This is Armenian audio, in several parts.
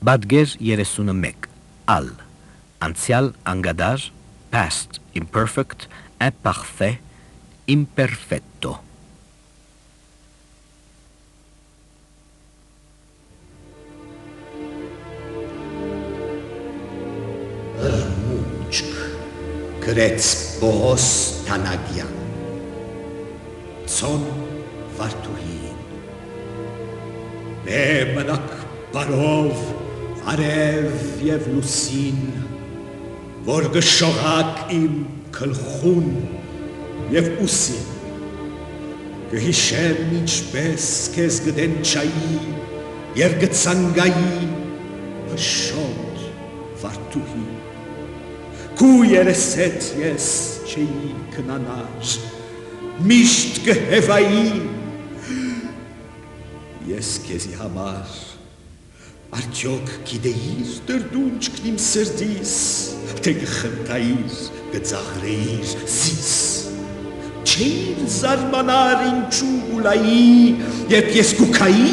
Բադգեր 31 al անցյալ անգադար past imperfect imparfait imperfetto Ըրմուճք գրեց Բոհոս Թանագյան Ցոն Վարդուհին Մենակ բարով արև և լուսին որ գշողակ իմ գլխուն և ուսին կհիշեմ ինչպես քեզ գդեն չայի և գցանգայի հշոտ Վարդուհի Քու երեսետ ես չէի կնանար միշտ կհևայի ես քեզի համար արդյոք գիտեիր դրդունջքն իմ սրտիս թե կխնդայիր կծաղրեիր զիս չէիր զարմանար ինչու գուլայի երբ ես կուքայի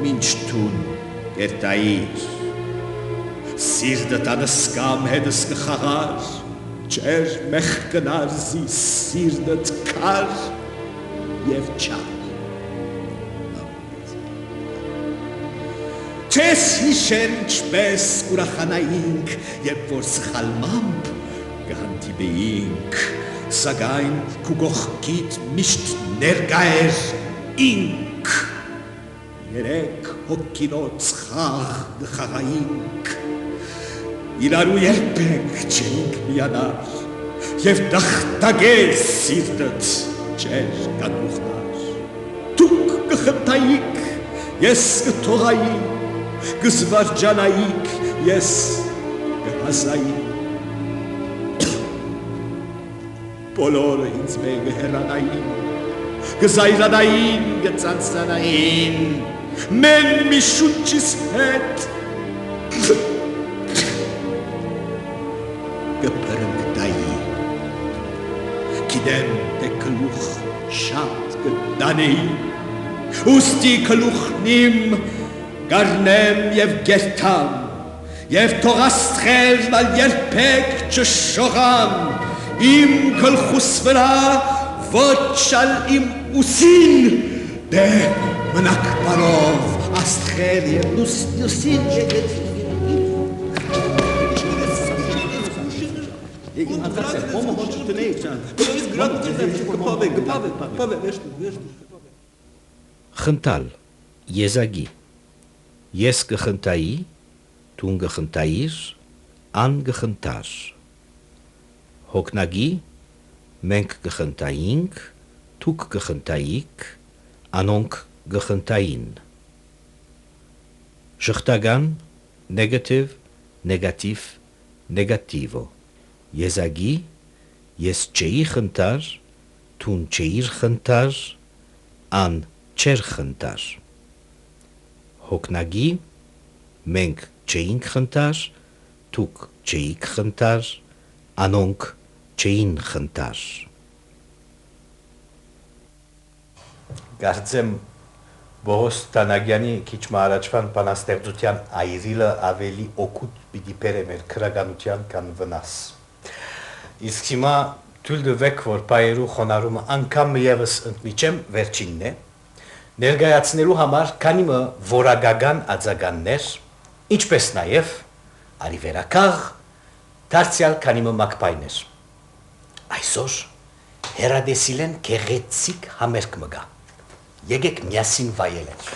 մինչ տուն կերտայիր Սիրտդ անսկամ հետս կխաղար չեր մեղ կնար զիս սիրտդ կար և չար Չես հիշեր ինչպես կուրախանայինք, երբ որ սխալմամբ կհանդիպեինք, սակայն քու կողքիդ միշտ ներկա էր ինք, երեք հոգինոց խաղ կխաղայինք, իրարու երբեք չէինք միանար, և դախտագես սիրտդ չէր կատուխնար, դուք կխնդայիք, ես կթողայի, կզվարջանայիք, ես կհազայի բոլորը ինձ մեկ հեռանային, կզայրանային, կծանցանային, մեն մի շունչիս հետ կպրնգտայի, գիտեմ թե կլուխ շատ կդանեի, ուստի կլուխն իմ Գարնեմ և գերտամ, և թող աստղերն ալ երբեք չշողան, իմ գլխուս վրա ոչ ալ իմ ուսին, դե մնակ բարով աստղեր և լուսին Խնդալ, եզագի Ես կխնդայի, տուն կխնդայիր, ան կխնդար Հոգնագի, մենք կխնդայինք, թուք կխնդայիք, անոնք կխնդային Շղթագան, նեգատիվ, նեգատիվ, նեգատիվո Եզագի, ես չէի խնդար, տուն չէիր խնդար, ան չեր խնդար Հոգնագի, մենք չէինք խնդար, թուք չէիք խնդար, անոնք չէին խնդար Կարծեմ Բոհոս Թանագյանի քիչ առաջվան բանաստեղծության այրիլը ավելի օգուտ պիտի բերե մեր քրագանության կան վնաս Իսկ հիմա թույլ տվեք որ բայերու խոնարհումը անգամ ևս ընդմիջեմ վերջինն է Ներկայացնելու համար քանիմը որակական արձագաններ, ինչպես նաև արիվերակաղ դարձյալ քանիմը մակպայներ։ Այսօր հերադեսիլեն գեղեցիկ համերգ մգա։ Եկեք միասին վայելենք։